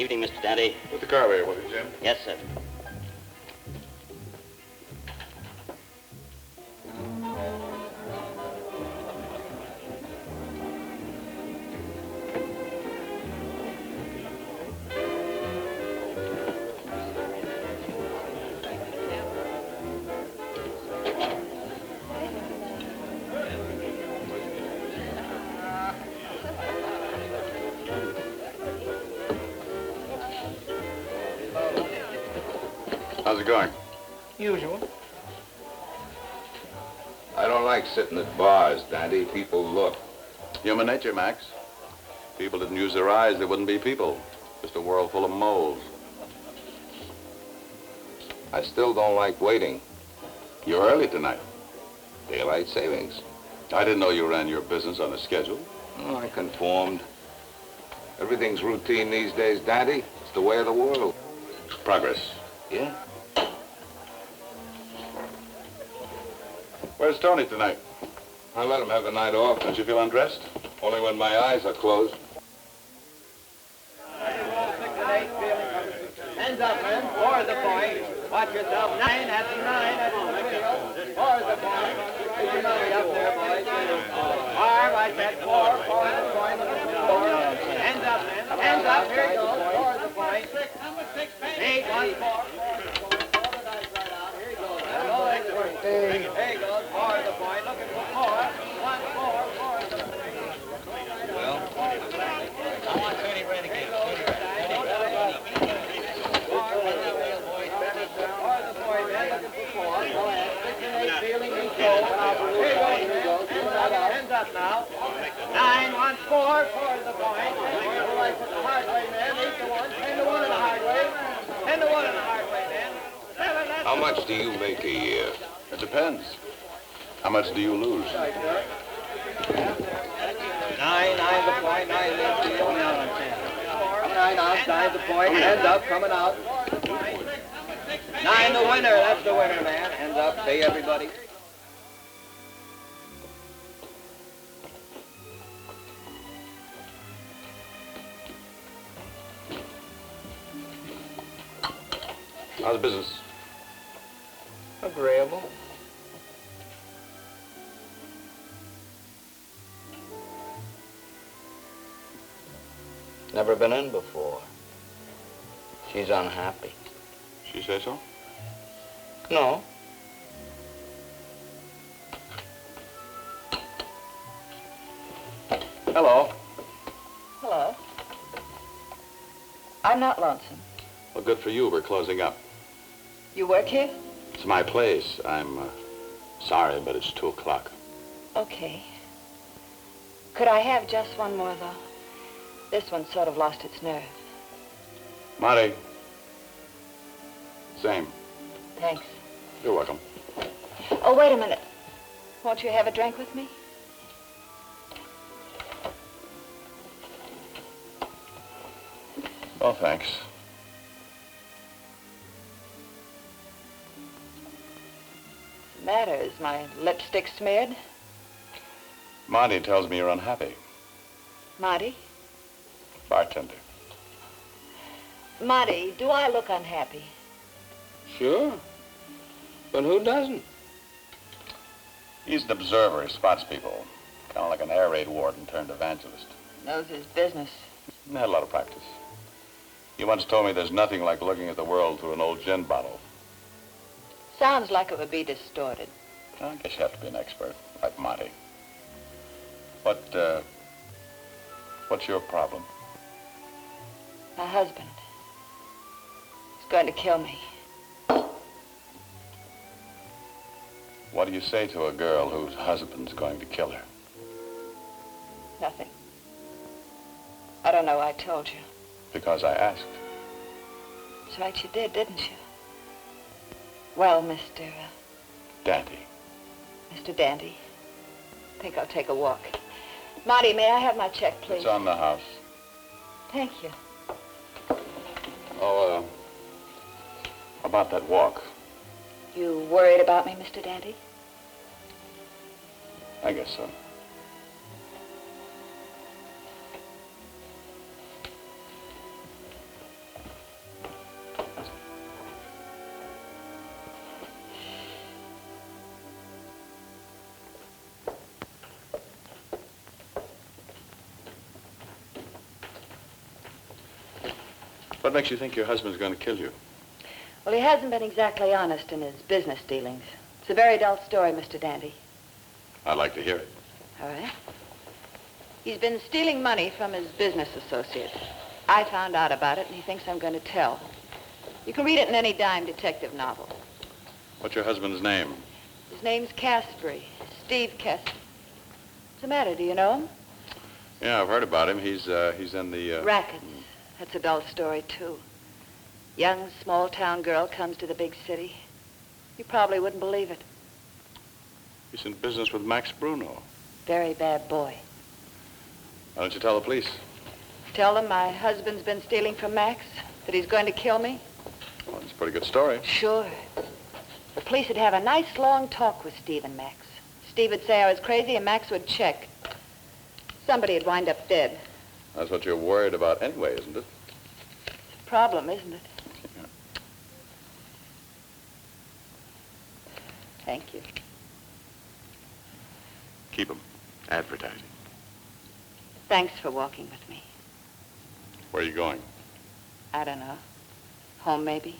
Evening, Mr. Dante. Put the car away, will you, Jim? Yes, sir. How's it going? Usual. I don't like sitting at bars, Dante. People look. Human nature, Max. If people didn't use their eyes, they wouldn't be people. Just a world full of moles. I still don't like waiting. You're early tonight. Daylight savings. I didn't know you ran your business on a schedule. Oh, I conformed. Everything's routine these days, Dante. It's the way of the world. Progress. Yeah? Where's Tony tonight? I let him have the night off. Don't you feel undressed? Only when my eyes are closed. Hands up, man. For the point. Watch yourself. 9 at the 9 at the field. For the point. Keep your money up there, boys. Arm, I said 4. For the point. 4. Hands up, man. Hands up. Here you go. For the point. 8, 1, 4. There you go. For the point. Looking for 4. 1, 4. For the point. Well, I want 30 renegades. Hands up now. 9, 1, 4 for the point. The hard way, man. 8 to 1. 10 to 1 in the hard way. 10 to 1 in the hard way, man. 7, that's how much do you make a year? It depends. How much do you lose? 9, 9 the point. 9 the field. 9 off, 9 the point. Hands up, coming out. 9 the winner. That's the winner, man. Hands up. Pay everybody. How's business? Agreeable. Never been in before. She's unhappy. She say so? No. Hello. Hello. I'm not lonesome. Well, good for you. We're closing up. You work here? It's my place. I'm sorry, but it's 2 o'clock. Okay. Could I have just one more, though? This one sort of lost its nerve. Marty. Same. Thanks. You're welcome. Oh, wait a minute. Won't you have a drink with me? Oh, thanks. The matter is my lipstick smeared. Marty tells me you're unhappy. Marty? Bartender. Marty, do I look unhappy? Sure. But who doesn't? He's an observer. He spots people. Kind of like an air raid warden turned evangelist. Knows his business. He had a lot of practice. He once told me there's nothing like looking at the world through an old gin bottle. Sounds like it would be distorted. I guess you have to be an expert, like Marty. What's your problem? My husband. He's going to kill me. What do you say to a girl whose husband's going to kill her? Nothing. I don't know. I told you. Because I asked. That's right, you did, didn't you? Well, Mr. Dante. Mr. Dante, I think I'll take a walk. Marty, may I have my check, please? It's on the house. Thank you. Oh, about that walk. You worried about me, Mr. Dante? I guess so. What makes you think your husband's going to kill you? Well, he hasn't been exactly honest in his business dealings. It's a very dull story, Mr. Dante. I'd like to hear it. All right. He's been stealing money from his business associates. I found out about it, and he thinks I'm going to tell. You can read it in any dime detective novel. What's your husband's name? His name's Caspery, Steve Caspery. What's the matter? Do you know him? Yeah, I've heard about him. He's in the... Rackets. That's a dull story, too. Young, small-town girl comes to the big city. You probably wouldn't believe it. He's in business with Max Bruno. Very bad boy. Why don't you tell the police? Tell them my husband's been stealing from Max, that he's going to kill me? Well, it's a pretty good story. Sure. The police would have a nice long talk with Steve and Max. Steve would say I was crazy and Max would check. Somebody would wind up dead. That's what you're worried about anyway, isn't it? It's a problem, isn't it? Yeah. Thank you. Keep him. Advertising. Thanks for walking with me. Where are you going? I don't know. Home, maybe.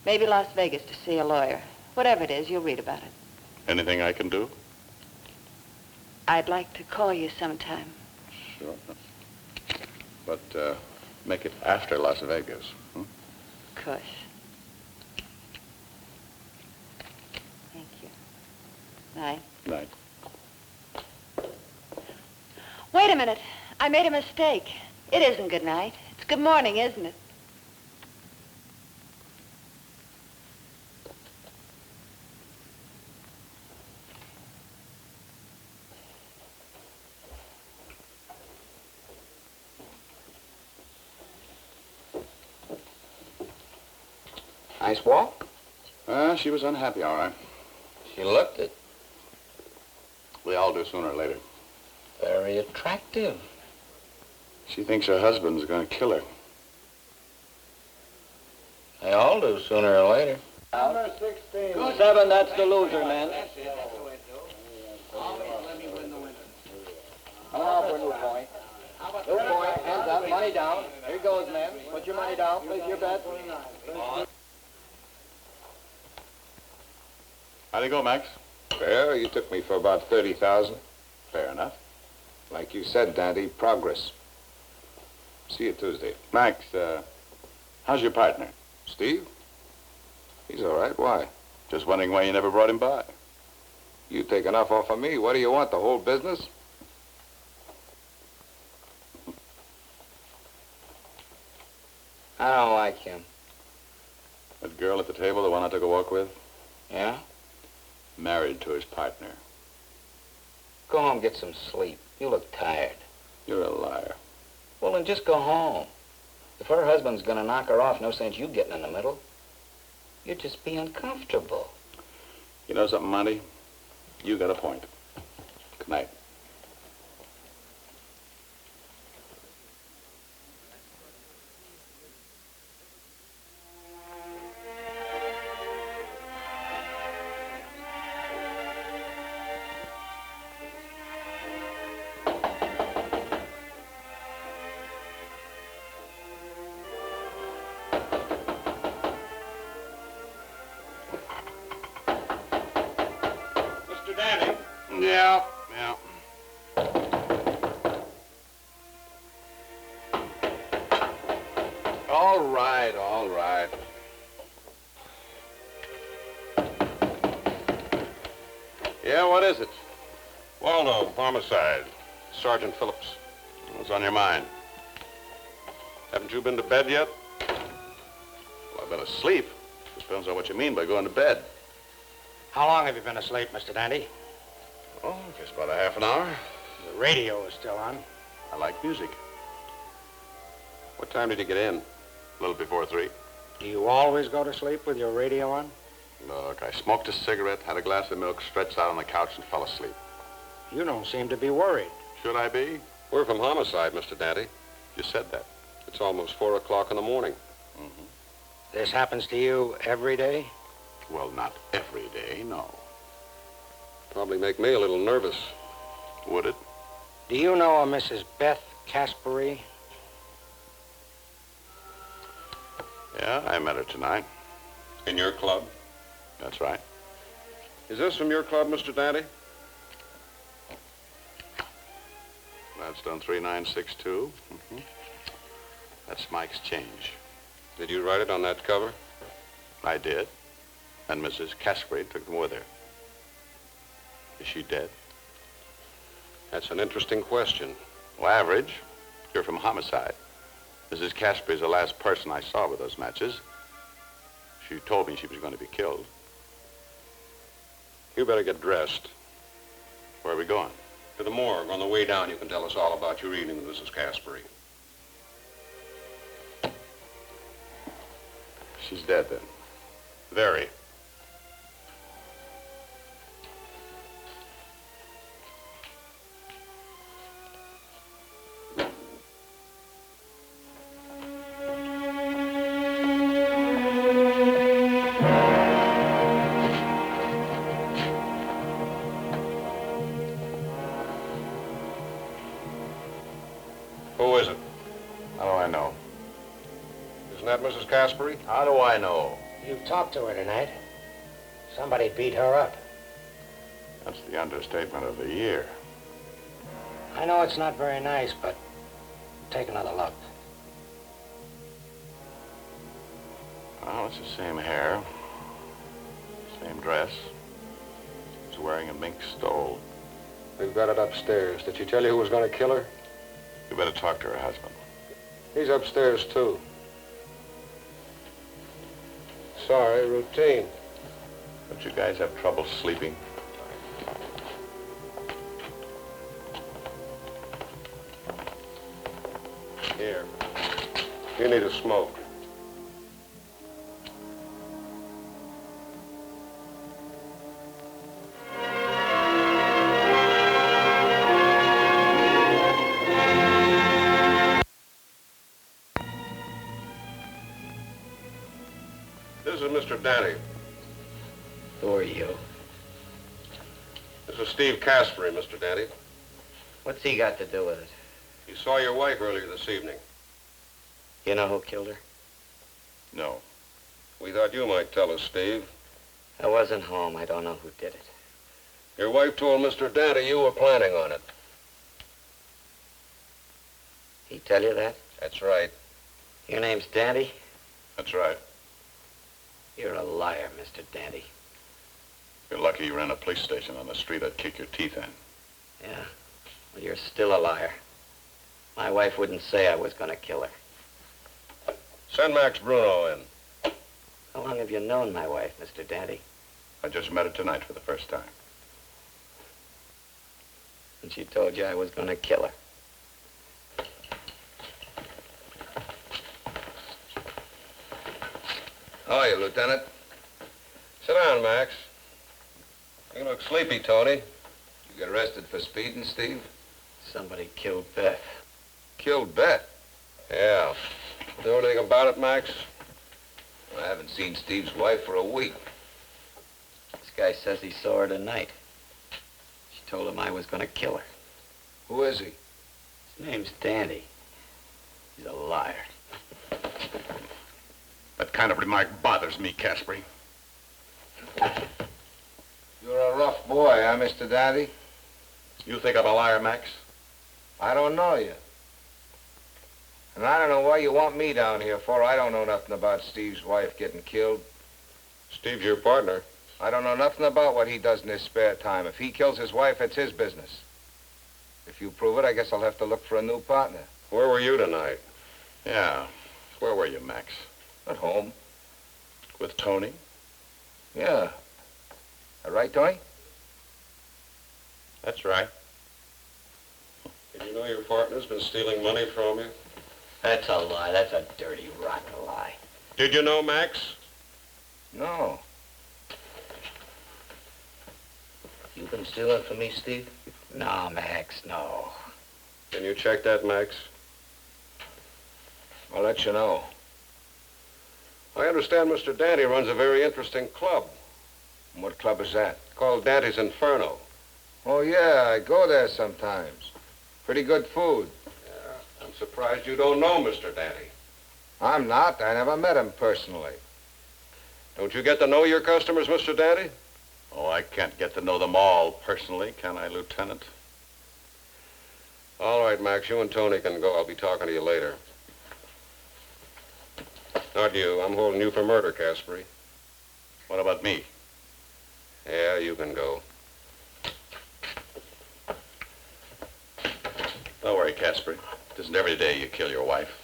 Maybe Las Vegas to see a lawyer. Whatever it is, you'll read about it. Anything I can do? I'd like to call you sometime. Sure. But make it after Las Vegas. Hmm? Of course. Thank you. Night. Night. Wait a minute. I made a mistake. It isn't good night. It's good morning, isn't it? Nice walk? She was unhappy, all right. She looked it. We all do sooner or later. Very attractive. She thinks her husband's going to kill her. They all do sooner or later. Number 16. 2-7, that's the loser, man. Come on for a new point. New point, hands up, money down. Here goes, man. Put your money down, place your bet. How'd it go, Max? Fair. You took me for about 30,000. Fair enough. Like you said, Dante, progress. See you Tuesday. Max, how's your partner? Steve? He's all right. Why? Just wondering why you never brought him by. You take enough off of me. What do you want, the whole business? I don't like him. That girl at the table, the one I took a walk with? Yeah? Married to his partner. Go home, get some sleep. You look tired. You're a liar. Well, then just go home. If her husband's gonna knock her off, no sense you getting in the middle. You'd just be uncomfortable. You know something, Monty? You got a point. Good night. Yeah. All right. Yeah, what is it? Waldo, homicide. Sergeant Phillips. What's on your mind? Haven't you been to bed yet? Well, I've been asleep. Just depends on what you mean by going to bed. How long have you been asleep, Mr. Dante? Oh, just about a half an hour. The radio is still on. I like music. What time did you get in? A little before 3. Do you always go to sleep with your radio on? Look, I smoked a cigarette, had a glass of milk, stretched out on the couch, and fell asleep. You don't seem to be worried. Should I be? We're from homicide, Mr. Dante. You said that. It's almost 4 o'clock in the morning. Mm-hmm. This happens to you every day? Well, not every day, no. Probably make me a little nervous. Would it? Do you know a Mrs. Beth Caspery? Yeah, I met her tonight. In your club? That's right. Is this from your club, Mr. Dante? Gladstone 3962. That's Mike's change. Did you write it on that cover? I did. And Mrs. Caspery took them with her. Is she dead? That's an interesting question. Well, average. You're from homicide. Mrs. Caspery's the last person I saw with those matches. She told me she was going to be killed. You better get dressed. Where are we going? To the morgue. On the way down, you can tell us all about your evening with Mrs. Caspery. She's dead, then. Very. Who is it? How do I know? Isn't that Mrs. Caspery? How do I know? You talked to her tonight. Somebody beat her up. That's the understatement of the year. I know it's not very nice, but take another look. Well, it's the same hair, same dress. She's wearing a mink stole. We've got it upstairs. Did she tell you who was going to kill her? You better talk to her husband. He's upstairs, too. Sorry, routine. Don't you guys have trouble sleeping? Here. You need a smoke. This is Mr. Dante. Who are you? This is Steve Caspery, Mr. Dante. What's he got to do with it? He saw your wife earlier this evening. You know who killed her? No. We thought you might tell us, Steve. I wasn't home. I don't know who did it. Your wife told Mr. Dante you were planning on it. He tell you that? That's right. Your name's Dante? That's right. You're a liar, Mr. Dante. You're lucky you ran a police station on the street I'd kick your teeth in. Yeah? Well, you're still a liar. My wife wouldn't say I was going to kill her. Send Max Bruno in. How long have you known my wife, Mr. Dante? I just met her tonight for the first time. And she told you I was going to kill her. How are you, Lieutenant? Sit down, Max. You look sleepy, Tony. You get arrested for speeding, Steve? Somebody killed Beth. Killed Beth? Yeah. Do anything about it, Max? I haven't seen Steve's wife for a week. This guy says he saw her tonight. She told him I was going to kill her. Who is he? His name's Dante. He's a liar. That kind of remark bothers me, Caspery. You're a rough boy, huh, Mr. Dante? You think I'm a liar, Max? I don't know you. And I don't know why you want me down here for. I don't know nothing about Steve's wife getting killed. Steve's your partner. I don't know nothing about what he does in his spare time. If he kills his wife, it's his business. If you prove it, I guess I'll have to look for a new partner. Where were you tonight? Yeah. Where were you, Max? At home. With Tony? Yeah. All right, Tony? That's right. Did you know your partner's been stealing money from you? That's a lie. That's a dirty, rotten lie. Did you know, Max? No. You been stealing from me, Steve? No, Max, no. Can you check that, Max? I'll let you know. I understand Mr. Dante runs a very interesting club What club is that? called Dante's Inferno. Oh, yeah, I go there sometimes. Pretty good food. I'm surprised you don't know Mr. Dante. I'm not. I never met him personally. Don't you get to know your customers, Mr. Dante? Oh, I can't get to know them all personally, can I, Lieutenant? All right, Max, you and Tony can go. I'll be talking to you later. Not you. I'm holding you for murder, Caspery. What about me? Yeah, you can go. Don't worry, Casper. It isn't every day you kill your wife.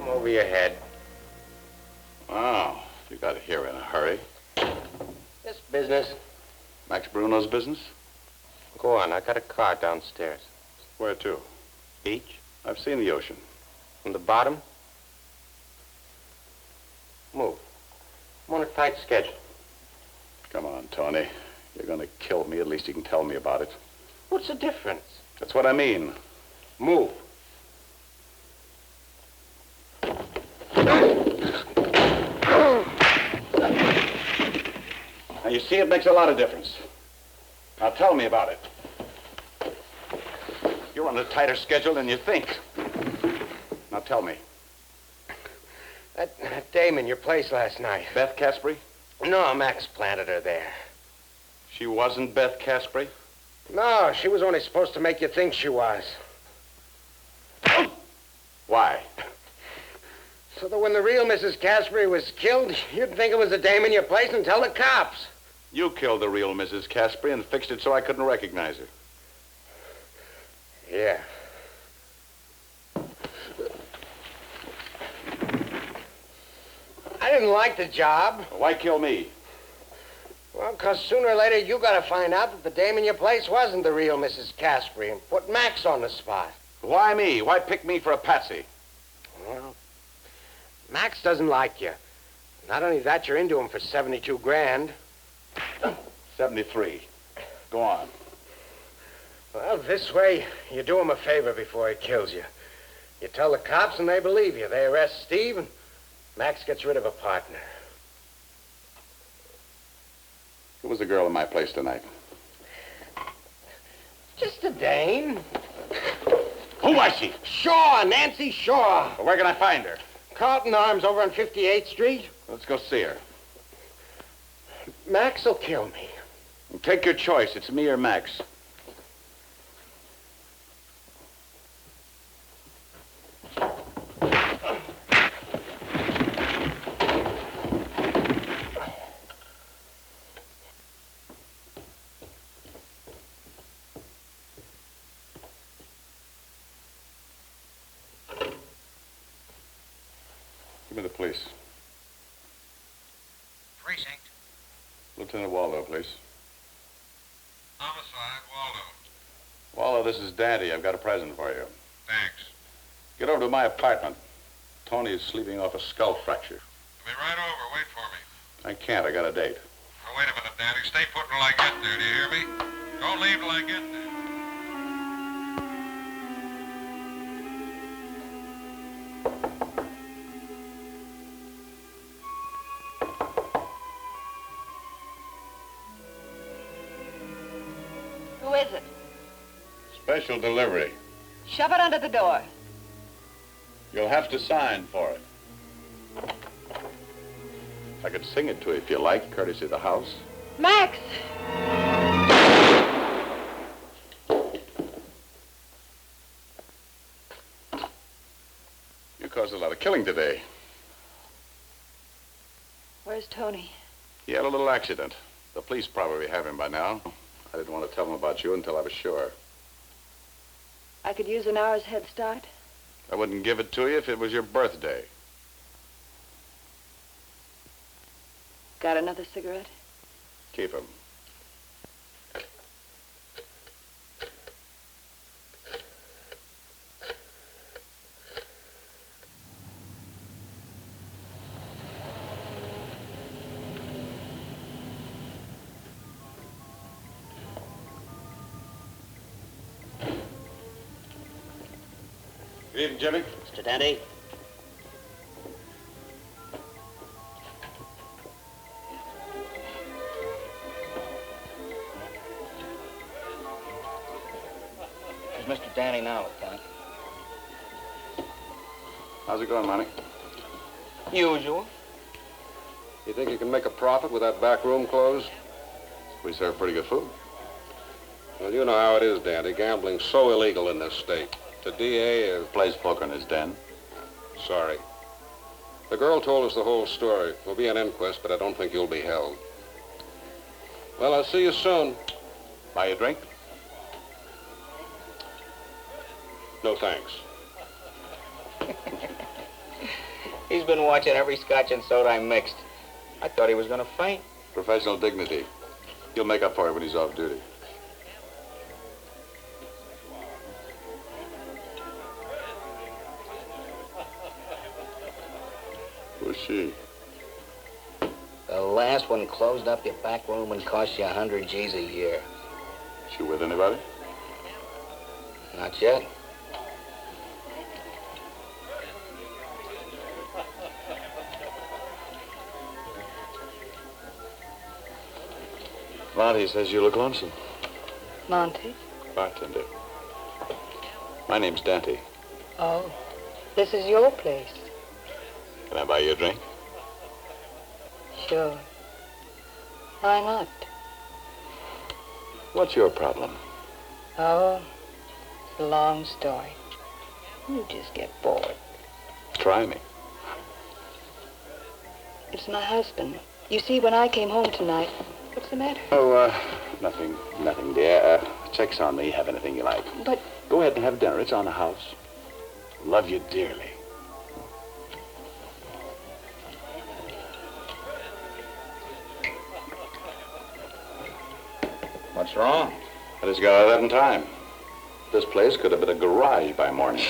Over your head. Oh, you got here in a hurry. This business. Max Bruno's business? Go on, I got a car downstairs. Where to? Beach? I've seen the ocean. From the bottom? Move. I'm on a tight schedule. Come on, Tony. You're gonna kill me. At least you can tell me about it. What's the difference? That's what I mean. Move. Now, you see, it makes a lot of difference. Now, tell me about it. You're on a tighter schedule than you think. Now, tell me. That dame in your place last night. Beth Caspery? No, Max planted her there. She wasn't Beth Caspery? No, she was only supposed to make you think she was. Why? So that when the real Mrs. Caspery was killed, you'd think it was the dame in your place and tell the cops. You killed the real Mrs. Caspery and fixed it so I couldn't recognize her. Yeah. I didn't like the job. Why kill me? Well, because sooner or later you got to find out that the dame in your place wasn't the real Mrs. Caspery and put Max on the spot. Why me? Why pick me for a patsy? Well, Max doesn't like you. Not only that, you're into him for 72 grand. 73. Go on. Well, this way, you do him a favor before he kills you. You tell the cops and they believe you. They arrest Steve and Max gets rid of a partner. Who was the girl in my place tonight? Just a dame. Who was she? Shaw, Nancy Shaw. Well, where can I find her? Carlton Arms over on 58th Street. Let's go see her. Max will kill me. Take your choice. It's me or Max. Give me the police. Precinct. Lieutenant Waldo, please. Homicide, Waldo. Waldo, this is Dante. I've got a present for you. Thanks. Get over to my apartment. Tony is sleeping off a skull fracture. I'll be right over. Wait for me. I can't. I got a date. Oh, wait a minute, Daddy. Stay put until I get there. Do you hear me? Don't leave till I get there. Who is it? Special delivery. Shove it under the door. You'll have to sign for it. I could sing it to you if you like, courtesy of the house. Max! You caused a lot of killing today. Where's Tony? He had a little accident. The police probably have him by now. I didn't want to tell them about you until I was sure. I could use an hour's head start. I wouldn't give it to you if it was your birthday. Got another cigarette? Keep him. Good evening, Jimmy. Mr. Dante? Where's Mr. Danny now, Lieutenant? How's it going, Monty? Usual. You think you can make a profit with that back room closed? We serve pretty good food. Well, you know how it is, Dante. Gambling's so illegal in this state. The DA is... Plays poker in his den. Sorry. The girl told us the whole story. There'll be an inquest, but I don't think you'll be held. Well, I'll see you soon. Buy you a drink? No thanks. He's been watching every scotch and soda I mixed. I thought he was going to faint. Professional dignity. He'll make up for it when he's off duty. Who's she? The last one closed up your back room and cost you 100 G's a year. She with anybody? Not yet. Monty says you look lonesome. Monty? Bartender. My name's Dante. Oh, this is your place. Can I buy you a drink? Sure. Why not? What's your problem? Oh, it's a long story. You just get bored. Try me. It's my husband. You see, when I came home tonight, what's the matter? Oh, nothing, dear. Check's on me. Have anything you like. But Go ahead and have dinner. It's on the house. Love you dearly. What's wrong? I just got out of that in time. This place could have been a garage by morning.